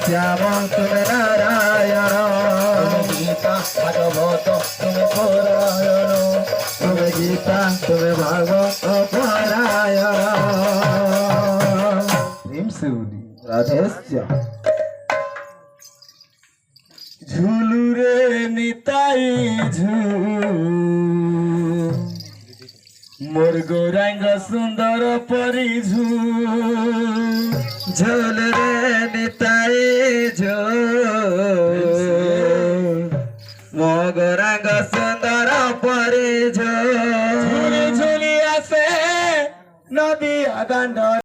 শ্যাম তুমি নারায়ণ গীতা ভাগবত তুমি পরায়ণ তুমি গীতা তুমি ভাগবত পরায়ণ প্রেম से बोली राधेश्याम ঝুলু রে নিতাই ঝুলু মোর গৌরাঙ্গ সুন্দর পরিঝু ঝোল রে নিতাই ঝোল মো গৌরাঙ্গ সুন্দর পরিঝু ঝুলি ঝুলি আসে নদী আদান